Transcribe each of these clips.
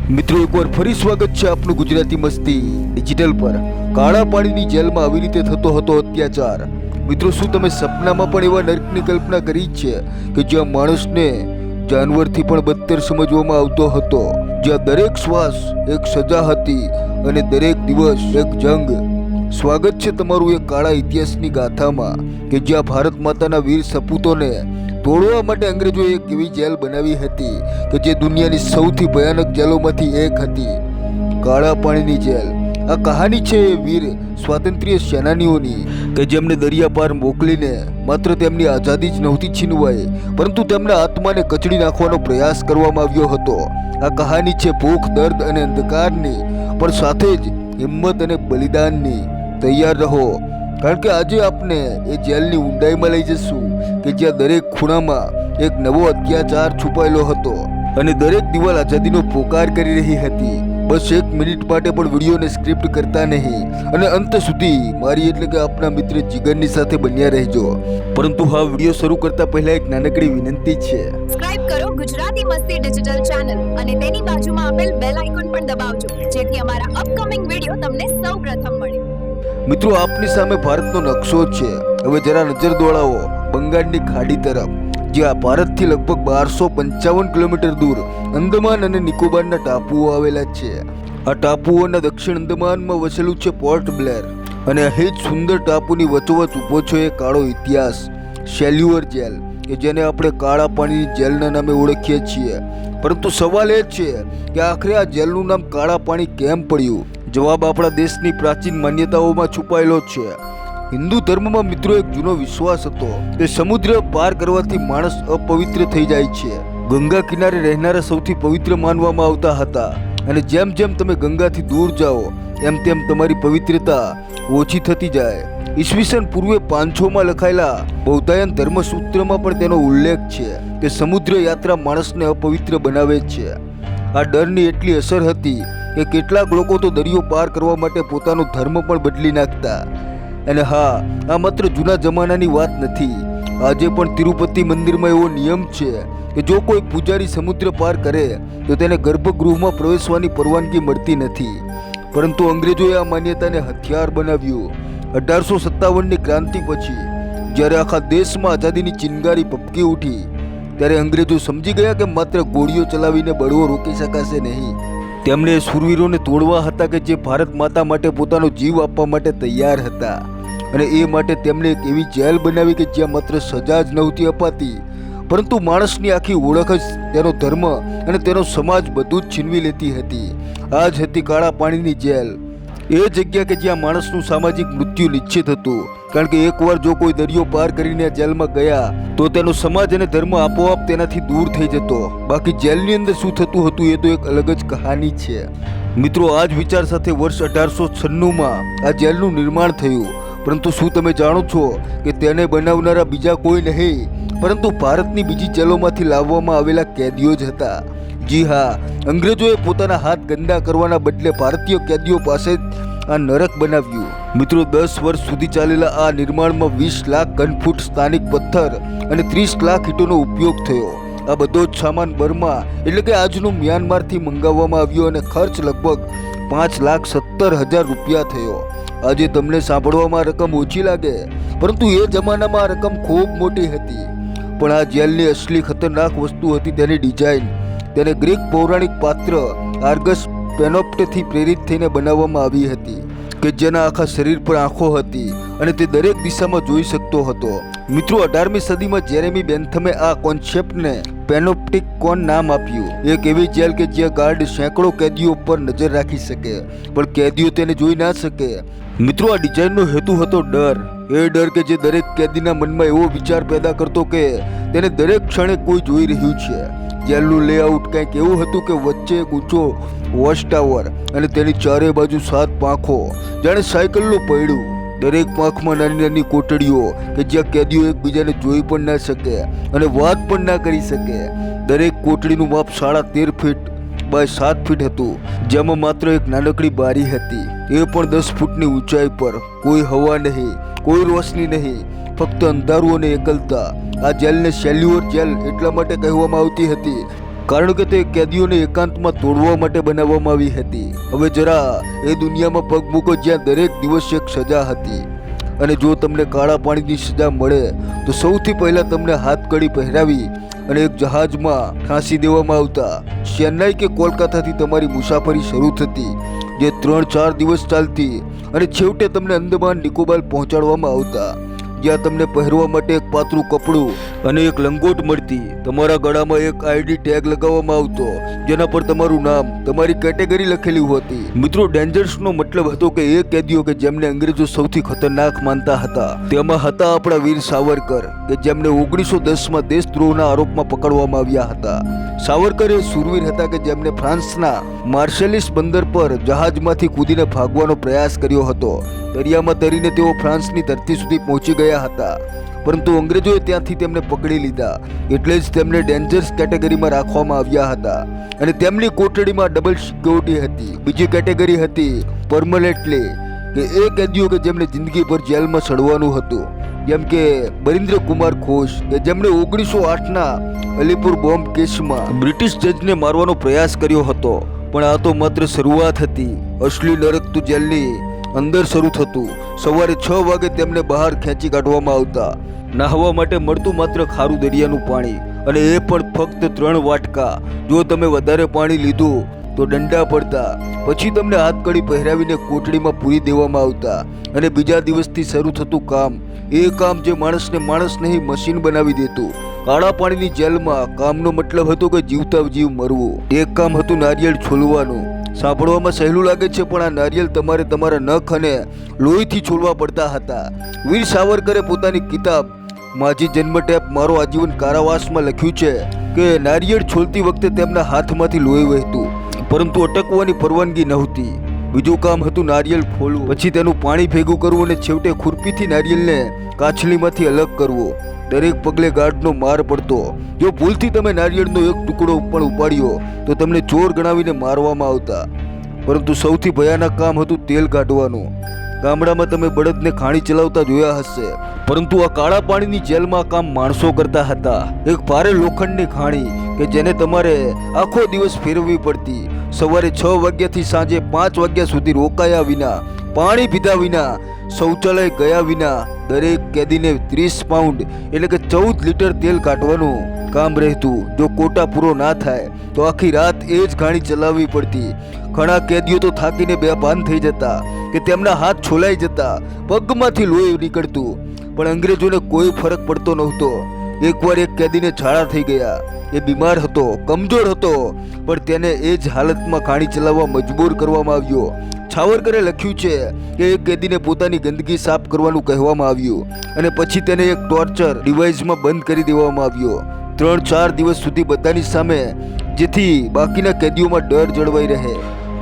મિત્રો એકવાર ફરી સ્વાગત છે આપનું ગુજરાતી મસ્તી ડિજિટલ પર। કાળા પાણીની જેલમાં આવી રીતે થતો હતો અત્યાચાર। મિત્રો શું તમે સપનામાં પણ એવા નર્કની કલ્પના કરી છે કે જ્યાં માણસને જાનવરથી પણ બદતર સમજવામાં આવતો હતો, જ્યાં દરેક શ્વાસ એક સજા હતી અને દરેક દિવસ એક જંગ। સ્વાગત છે તમારું એક કાળા ઇતિહાસની ગાથામાં કે જ્યાં ભારત માતાના વીર સપૂતોને તોડવા માટે અંગ્રેજોએ એક એવી જેલ બનાવી હતી કે જે દુનિયાની સૌથી ભયાનક જેલોમાંથી એક હતી, કાળા પાણીની જેલ। આ કહાની છે એ વીર સ્વાતંત્ર્ય સેનાનીઓની કે જેમને દરિયા પાર મોકલીને માત્ર તેમની આઝાદી જ નહોતી છીનવાઈ, પરંતુ તેમના આત્માને કચડી નાખવાનો પ્રયાસ કરવામાં આવ્યો હતો। આ કહાની છે ભૂખ, દર્દ અને અંધકારની, પણ સાથે જ હિંમત અને બલિદાનની। તૈયાર રહો, કારણ કે આજે આપણે એ જેલની ઊંડાઈમાં લઈ જશું કે જ્યાં દરેક ખૂણામાં એક નવો અત્યાચાર છુપાયેલો હતો અને દરેક દિવાલ આઝાદીનો પોકાર કરી રહી હતી। બસ એક મિનિટ માટે પણ વિડીયોને સ્ક્રિપ્ટ કરતા નહીં અને અંત સુધી મારી એટલે કે આપણા મિત્ર જીગરની સાથે બન્યા રહેજો। પરંતુ હા, વિડીયો શરૂ કરતા પહેલા એક નાનકડી વિનંતી છે, સબસ્ક્રાઇબ કરો ગુજરાતી મસ્તી ડિજિટલ ચેનલ અને તેની બાજુમાં આપેલ બેલ આઇકોન પણ દબાવજો જેથી અમારા અપકમિંગ વિડીયો તમને સૌપ્રથમ મળે। મિત્રો આપની સામે ભારતનો નકશો છે। હવે જરા નજર દોડાવો બંગાળની ખાડી તરફ, જ્યાં ભારતથી લગભગ 1255 કિલોમીટર દૂર અંદમાન અને નિકોબારના ટાપુઓ આવેલા છે। આ ટાપુઓના દક્ષિણ અંદમાનમાં વસેલું છે પોર્ટ બ્લેર અને અહીં જ સુંદર ટાપુની વચ્ચોવચ ઊભો છે એ કાળો ઇતિહાસ, સેલ્યુઅર જેલ, કે જેને આપણે કાળા પાણીની જેલના નામે ઓળખીએ છીએ। પરંતુ સવાલ એ છે કે આખરે આ જેલનું નામ કાળા પાણી કેમ પડ્યું? જવાબ આપણા દેશની પ્રાચીન માન્યતાઓમાં છુપાયેલો છે। હિન્દુ ધર્મમાં મિત્રો એક જૂનો વિશ્વાસ હતો કે સમુદ્ર પાર કરવાથી માણસ અપવિત્ર થઈ જાય છે। ગંગા કિનારે રહેનારા સૌથી પવિત્ર માનવામાં આવતા હતા અને જેમ જેમ તમે ગંગાથી દૂર જાઓ તેમ તેમ તમારી પવિત્રતા ઓછી થતી જાય। ઈસવીસન પૂર્વે 500માં લખાયેલા બૌદ્ધાયન ધર્મસૂત્રમાં પણ તેનો ઉલ્લેખ છે કે સમુદ્ર યાત્રા માણસને અપવિત્ર બનાવે છે। આ ડરની એટલી અસર હતી કે કેટલાક લોકો તો દરિયો પાર કરવા માટે પોતાનો ધર્મ પણ બદલી નાખતા। અને હા, આ માત્ર જૂના જમાનાની વાત નથી। આજે પણ તિરુપતિ મંદિરમાં એવો નિયમ છે કે જો કોઈ પૂજારી સમુદ્ર પાર કરે તો તેને ગર્ભગૃહમાં પ્રવેશવાની પરવાનગી મળતી નથી। પરંતુ અંગ્રેજોએ આ માન્યતાને હથિયાર બનાવ્યું। 1857ની ક્રાંતિ પછી જ્યારે આખા દેશમાં આઝાદીની ચિનગારી ભભકી ઉઠી ત્યારે અંગ્રેજો સમજી ગયા કે માત્ર ગોળીઓ ચલાવીને બળવો રોકી શકાશે નહીં। તેમણે શૂરવીરોને તોડવા હતા કે જે ભારત માતા માટે પોતાનો જીવ આપવા માટે તૈયાર હતા અને એ માટે તેમણે એક એવી જેલ બનાવી કે જ્યાં માત્ર સજા જ નહોતી અપાતી, પરંતુ માણસની આખી ઓળખ જ, તેનો ધર્મ અને તેનો સમાજ બધું જ છીનવી લેતી હતી। આ જ હતી કાળા પાણીની જેલ, એ જગ્યા કે જ્યાં માણસનું સામાજિક મૃત્યુ નિશ્ચિત હતું, કારણ કે એકવાર જો કોઈ દરિયો પાર કરીને આ જેલમાં ગયા તો તેનો સમાજ અને ધર્મ આપોઆપ તેનાથી દૂર થઈ જતો। બાકી જેલની અંદર શું થતું હતું એ તો એક અલગ જ કહાની છે। મિત્રો આ જ વિચાર સાથે વર્ષ 1896માં આ જેલનું નિર્માણ થયું। પરંતુ શું તમે જાણો છો કે તેને બનાવનારા બીજા કોઈ નહીં પરંતુ ભારતની બીજી જેલોમાંથી લાવવામાં આવેલા કેદીઓ જ હતા। જી હા, અંગ્રેજોએ પોતાના હાથ ગંદા કરવાના બદલે ભારતીય કેદીઓ પાસે આ નરક બનાવ્યું। મિત્રો 10 વર્ષ સુધી ચાલેલા આ નિર્માણમાં 20 લાખ ઘનફૂટ સ્થાનિક પથ્થર અને 30 લાખ ઈંટોનો ઉપયોગ થયો। આ બધો જ સામાન બર્મા એટલે કે આજનું મ્યાનમારથી મંગાવવામાં આવ્યો અને ખર્ચ લગભગ 5,70,000 રૂપિયા થયો। આજે તમને સાંભળવામાં રકમ ઓછી લાગે, પરંતુ એ જમાનામાં આ રકમ ખૂબ મોટી હતી। પણ આ જેલની અસલી ખતરનાક વસ્તુ હતી તેની ડિઝાઇન। તેને ગ્રીક પૌરાણિક પાત્ર આર્ગસ પેનોપ્ટથી પ્રેરિત થઈને બનાવવામાં આવી હતી કે જેના આખા શરીર પર આંખો હતી અને તે દરેક દિશામાં જોઈ શકતો હતો। મિત્રો 18મી સદીમાં જેરેમી બેન્થમે આ કોન્સેપ્ટને પેનોપ્ટિક કોન નામ આપ્યું। એક એવી જેલ કે જ્યાં ગાર્ડ સેંકડો કેદીઓ પર નજર રાખી શકે પણ કેદીઓ તેને જોઈ ના શકે। મિત્રો આ ડિઝાઇનનો હેતુ હતો ડર, એ ડર કે જે દરેક કેદીના મનમાં એવો વિચાર પેદા કરતો કે તેને દરેક ક્ષણે કોઈ જોઈ રહ્યું છે। જેલનું લેઆઉટ કંઈક એવું હતું કે વચ્ચે એક ઊંચો વોચ ટાવર અને તેની ચારે બાજુ 7 પાંખો, જાણે સાયકલનું પૈડું। દરેક પાંખમાં નાની નાની કોટડીઓ કે જ્યાં કેદીઓ એકબીજાને જોઈ પણ ના શકે અને વાત પણ ના કરી શકે। દરેક કોટડીનું માપ 13.5 ફીટ બાય 7 ફીટ હતું, જેમાં માત્ર એક નાનકડી બારી હતી, એ પણ 10 ફૂટની ઊંચાઈ પર। કોઈ હવા નહીં, કોઈ રોશની નહીં, ફક્ત અંધારું અને એકલતા। આ જેલને સેલ્યુઅર જેલ એટલા માટે કહેવામાં આવતી હતી કારણ કે તે કેદીઓને એકાંતમાં તોડવા માટે બનાવવામાં આવી હતી. હવે જરા એ દુનિયામાં પગ મૂકો જ્યાં દરેક દિવસ એક સજા હતી. અને જો તમને કાળા પાણીની સજા મળે તો સૌથી પહેલા તમને હાથકડી પહેરાવી અને એક જહાજમાં ઠાંસી દેવામાં આવતા. ચેન્નાઈ કે કોલકાતાથી તમારી મુસાફરી શરૂ થતી, જે 3-4 દિવસ ચાલતી અને છેવટે તમને અંદમાન નિકોબાર પહોંચાડવામાં આવતા, જ્યાં તમને પહેરવા માટે એક પાતળું કપડું અને એક લંગોટ મળતી. તમારા ગળામાં એક આઈડી ટેગ લગાવવામાં આવતો, જેના પર તમારું નામ, તમારી કેટેગરી લખેલી હોતી. મિત્રો, ડેન્જર્સનો મતલબ હતો કે એ કેદીઓ કે જેમને અંગ્રેજો સૌથી ખતરનાક માનતા હતા, તેમાં હતા આપણા વીર સાવરકર, કે જેમને 1910માં દેશદ્રોહના આરોપમાં પકડવામાં આવ્યા હતા. સાવરકર એ શૂરવીર હતા કે જેમને ફ્રાન્સના માર્શેલિસ બંદર પર જહાજમાંથી કૂદીને ભાગવાનો પ્રયાસ કર્યો હતો. દરિયામાં તરીને તેઓ ફ્રાન્સની ધરતી સુધી પહોંચી ગયા હતા, પરંતુ અંગ્રેજોએ ત્યાંથી તેમને પકડી લીધા. એટલે જ તેમને ડેન્જર્સ કેટેગરીમાં રાખવામાં આવ્યા હતા અને તેમની કોટડીમાં ડબલ સિક્યોરિટી હતી. બીજી કેટેગરી હતી પરમનન્ટલી, કે એ કેદીઓ કે જેમને જિંદગીભર જેલમાં સડવાનું હતું, જેમ કે બરિન્દ્ર કુમાર ઘોષ, કે જેમણે 1908ના અલીપુર બોમ્બ કેસમાં બ્રિટિશ જજને મારવાનો પ્રયાસ કર્યો હતો. પણ આ તો માત્ર શરૂઆત હતી. અસલી નરક તો જેલની અંદર શરૂ થતું. સવારે 6 વાગે તેમને બહાર ખેંચી કાઢવામાં આવતા. નહાવા માટે મળતું માત્ર ખારું દરિયાનું પાણી, અને એ પણ ફક્ત 3 વાટકા. જો તમે વધારે પાણી લીધું તો દંડા પડતા. પછી તમને હાથકડી પહેરાવીને કોટડીમાં પૂરી દેવામાં આવતા અને બીજા દિવસથી શરૂ થતું કામ, એ કામ જે માણસને માણસ નહીં મશીન બનાવી દેતું. કાળા પાણીની જેલમાં કામનો મતલબ હતો કે જીવતા જીવ મરવું. એક કામ હતું નારિયેળ છોલવાનું. સાંભળવામાં સહેલું લાગે છે, પણ આ નારિયેળ તમારે તમારા નખ અને લોહીથી છોલવા પડતા હતા. વીર સાવરકરે પોતાની કિતાબ માજી જન્મટેપ મારો આજીવન કારાવાસમાં લખ્યું છે કે નારિયેળ છોલતી વખતે તેમના હાથમાંથી લોહી વહેતું, પરંતુ અટકવાની પરવાનગી નહોતી. બીજું કામ હતું નારિયેળ ફોલવું, પછી તેનું પાણી ભેગું કરવું અને છેવટે ખુરપીથી નારિયેળને કાછલીમાંથી અલગ કરવો. દરેક પગલે ગાર્ડનો માર પડતો. જો ભૂલથી તમે નારિયેળનો એક ટુકડો પણ ઉપાડ્યો તો તમને ચોર ગણાવીને મારવામાં આવતા. પરંતુ સૌથી ભયાનક કામ હતું તેલ કાઢવાનું. ગામડામાં તમે બળદને ખાણી ચલાવતા જોયા હશે, પરંતુ આ કાળા પાણીની જેલમાં કામ માણસો કરતા હતા. એક ભારે લોખંડની ખાણી કે જેને તમારે આખો દિવસ ફેરવવી પડતી. સવારે 6 વાગ્યાથી સાંજે 5 વાગ્યા સુધી રોકાયા વિના, પાણી પીધા વિના, શૌચાલય ગયા વિના દરેક કેદીને 30 પાઉન્ડ એટલે કે 14 લીટર તેલ કાઢવાનું કામ રહેતું. જો કોટા પૂરો ના થાય તો આખી રાત એ જ ઘાણી ચલાવવી પડતી. ઘણા કેદીઓ તો થાકીને બેભાન થઈ જતા કે તેમના હાથ છોલાઈ જતા, પગમાંથી લોહી નીકળતું, પણ અંગ્રેજોને કોઈ ફરક પડતો નહોતો. એકવાર એક કેદીને ઝાડા થઈ ગયા. એ બીમાર હતો, કમજોર હતો, પણ તેને એ જ હાલતમાં ઘાણી ચલાવવા મજબૂર કરવામાં આવ્યો. સાવરકરે લખ્યું છે કે એક કેદીને પોતાની ગંદકી સાફ કરવાનું કહેવામાં આવ્યું અને પછી તેને એક ટોર્ચર ડિવાઇસમાં બંધ કરી દેવામાં આવ્યો 3-4 દિવસ સુધી બધાની સામે, જેથી બાકીના કેદીઓમાં ડર જળવાઈ રહે.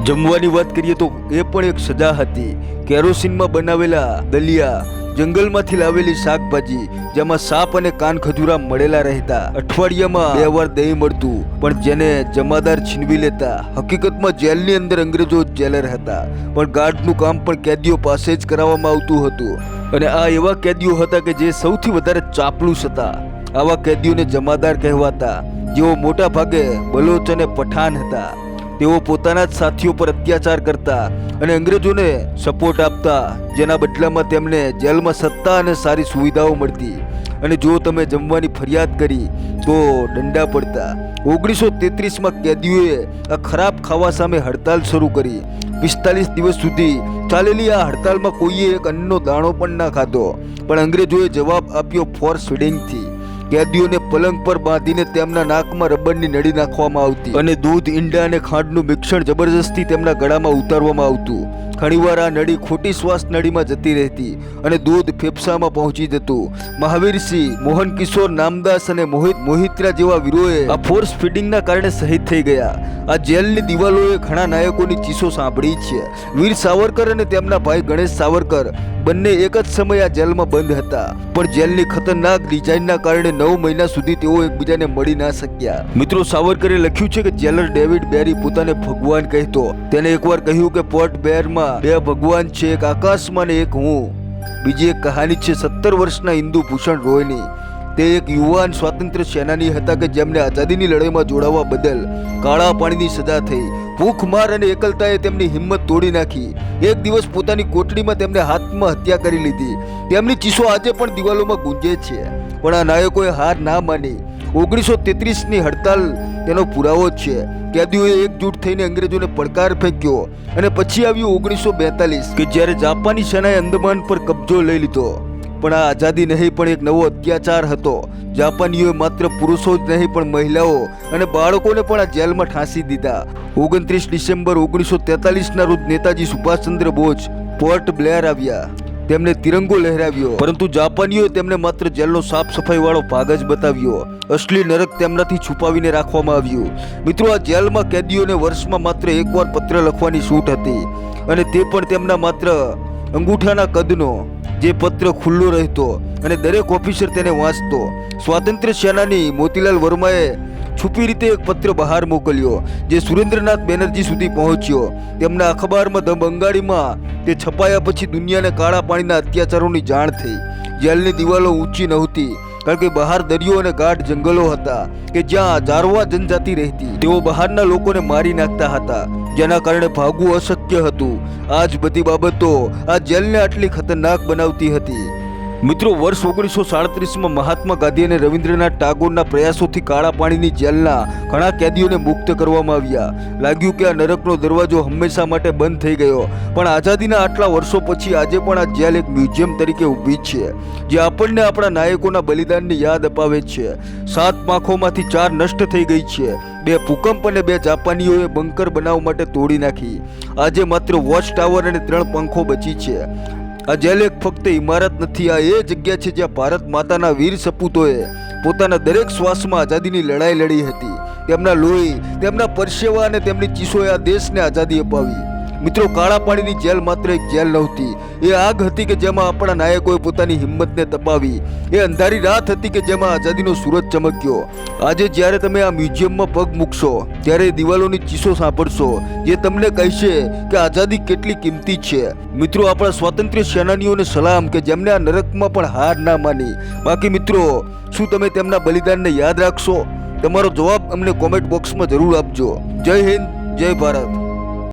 જમવાની વાત કરીએ તો એ પણ એક સજા હતી. કેરોસીનમાં બનાવેલા દલિયા, જંગલમાંથી લાવેલી શાકભાજી, જેમાં સાપ અને કાન ખજૂરા મળેલા રહેતા. અઠવાડિયામાં 2 વાર દહીં મળતું, પણ જેને જમાદાર છીનવી લેતા. હકીકતમાં જેલની અંદર અંગ્રેજો જેલર હતા, પણ ગાર્ડનું કામ પણ કેદીઓ પાસે જ કરાવવામાં આવતું હતું. અને આ એવા કેદીઓ હતા કે જે સૌથી વધારે ચાપલુસ હતા. આવા કેદીઓને જમાદાર કહેવાતા, જેઓ મોટા ભાગે બલોચ અને પઠાણ હતા. તેઓ પોતાના જ સાથીઓ પર અત્યાચાર કરતા અને અંગ્રેજોને સપોર્ટ આપતા, જેના બદલામાં તેમને જેલમાં સત્તા અને સારી સુવિધાઓ મળતી. અને જો તમે જમવાની ફરિયાદ કરી તો દંડા પડતા. 1933માં કેદીઓએ આ ખરાબ ખાવા સામે હડતાલ શરૂ કરી. 45 દિવસ સુધી ચાલેલી આ હડતાલમાં કોઈએ એક અન્નનો દાણો પણ ના ખાધો, પણ અંગ્રેજોએ જવાબ આપ્યો ફોર્સ ફીડિંગથી. કેદીઓને પલંગ પર બાંધીને તેમના નાકમાં રબરની નળી નાખવામાં આવતી અને દૂધ, ઈંડા અને ખાંડનું મિશ્રણ જબરજસ્તી તેમના ગળામાં ઉતારવામાં આવતું. ઘણીવાર આ નળી ખોટી શ્વાસ નળીમાં જતી રહેતી અને દૂધ ફેફસામાં પહોંચી જતું. મહાવીરસિંહ, મોહન કિશોર નામદાસ અને મોહિત્રા જેવા વીરોએ આ ફોર્સ ફીડિંગના કારણે શહીદ થઈ ગયા. આ જેલની દિવાલોએ ઘણા નાયકોની ચીસો સાંભળી છે. વીર સાવરકર અને તેમના ભાઈ ગણેશ સાવરકર બંને એક જ સમયે આ જેલમાં બંધ હતા, પણ જેલની ખતરનાક ડિઝાઇનના કારણે 9 મહિના સુધી તેઓ એકબીજાને મળી ના શક્યા. મિત્રો, સાવરકરે લખ્યું છે કે જેલર ડેવિડ બેરી પોતાને ભગવાન કહેતો. તેને એકવાર કહ્યું કે પોર્ટ બ્લેરમાં 2 ભગવાન છે, એક આકાશમાં ને એક હું. બીજી એક કહાની છે 17 વર્ષના ઇન્દુ ભૂષણ રોયની. તે એક યુવાન સ્વાતંત્ર્ય સેનાની હતા કે જેમને આઝાદીની લડાઈમાં જોડાવા બદલ કાળા પાણીની સજા થઈ. ભૂખમાર અને એકલતાએ તેમની હિંમત તોડી નાખી. એક દિવસ પોતાની કોટડીમાં તેમને આત્મહત્યા કરી લીધી. તેમની ચીસો આજે પણ દિવાલોમાં ગુંજે છે. પણ આ નાયકોએ હાર ના માની. 1933ની હડતાલ તેનો પુરાવો છે. કેદીઓએ એકજૂટ થઈને અંગ્રેજોને પડકાર ફેંક્યો અને પછી આવ્યું 1942 કે જ્યારે જાપાની સેનાએ અંદમાન પર કબજો લઈ લીધો. પણ આ આઝાદી નહીં પણ એક નવો અત્યાચાર હતો. જાપાનીઓએ માત્ર પુરુષો જ નહીં પણ મહિલાઓ અને બાળકોને પણ આ જેલમાં ઠાંસી દીધા. 29 ડિસેમ્બર 1943ના રોજ નેતાજી સુભાષચંદ્ર બોઝ પોર્ટ બ્લેર આવ્યા. તેમણે તિરંગો લહેરાવ્યો, પરંતુ જાપાનીઓએ તેમને માત્ર જેલનો સાફ સફાઈ વાળો ભાગ જ બતાવ્યો. અસલી નરક તેમનાથી છુપાવીને રાખવામાં આવ્યું. મિત્રો, આ જેલમાં કેદીઓને વર્ષમાં માત્ર એકવાર પત્ર લખવાની છૂટ હતી, અને તે પણ તેમના માત્ર અંગૂઠાના કદનો. જે પત્ર ખુલ્લો રહેતો અને દરેક ઓફિસર તેને વાંચતો. સ્વાતંત્ર્ય સેનાની મોતીલાલ વર્માએ છુપી રીતે એક પત્ર બહાર મોકલ્યો, જે સુરેન્દ્રનાથ બેનર્જી સુધી પહોંચ્યો. તેમના અખબારમાં ધ બંગાળીમાં તે છપાયા પછી દુનિયાને કાળા પાણીના અત્યાચારોની જાણ થઈ. જેલની દિવાલો ઊંચી નહોતી, કારણ કે બહાર દરિયો અને ગાઢ જંગલો હતા કે જ્યાં જારવા જનજાતિ રહેતી. તેઓ બહારના લોકોને મારી નાખતા હતા, જેના કારણે ભાગવું અશક્ય હતું. આ જ બધી બાબતો આ જેલને આટલી ખતરનાક બનાવતી હતી. મિત્રો, વર્ષ 1937માં મહાત્મા ગાંધી અને રવિન્દ્રનાથ ટાગોરના પ્રયાસોથી કાળા પાણીની જેલના ઘણા કેદીઓને મુક્ત કરવામાં આવ્યા. લાગ્યું કે આ નરકનો દરવાજો હંમેશા માટે બંધ થઈ ગયો. પણ આઝાદીના આટલા વર્ષો પછી આજે પણ આ જેલ એક મ્યુઝિયમ તરીકે ઊભી છે, જે આપણને આપણા નાયકોના બલિદાનની યાદ અપાવે છે. 7 પાંખોમાંથી 4 નષ્ટ થઈ ગઈ છે. 2 ભૂકંપ અને 2 જાપાનીઓએ બંકર બનાવવા માટે તોડી નાખી. આજે માત્ર વોચ ટાવર અને 3 પાંખો બચી છે. આ જેલ એક ફક્ત ઇમારત નથી, આ એ જગ્યા છે જ્યાં ભારત માતાના વીર સપૂતોએ પોતાના દરેક શ્વાસમાં આઝાદીની લડાઈ લડી હતી. તેમના લોહી, તેમના પરસેવા અને તેમની ચીસોએ આ દેશને આઝાદી અપાવી. મિત્રો, કાળા પાણીની જેલ માત્ર એક જેલ નહોતી, એ આગ હતી કે જેમાં આપણા નાયકોએ પોતાની હિંમતને તપાવી. એ અંધારી રાત હતી કે જેમાં આઝાદીનો સૂરજ ચમક્યો. આજે જ્યારે તમે આ મ્યુઝિયમમાં પગ મૂકશો, ત્યારે દિવાલોની ચીસો સાંભળશો, જે તમને કહેશે કે આઝાદી કેટલી કિંમતી છે. મિત્રો, આપણા સ્વાતંત્ર્ય સેનાનીઓને સલામ કે જેમને આ નરકમાં પણ હાર ના માની. બાકી મિત્રો, શું તમે તેમના બલિદાનને યાદ રાખશો? તમારો જવાબ અમને કોમેન્ટ બોક્સમાં જરૂર આપજો. જય હિન્દ, જય ભારત.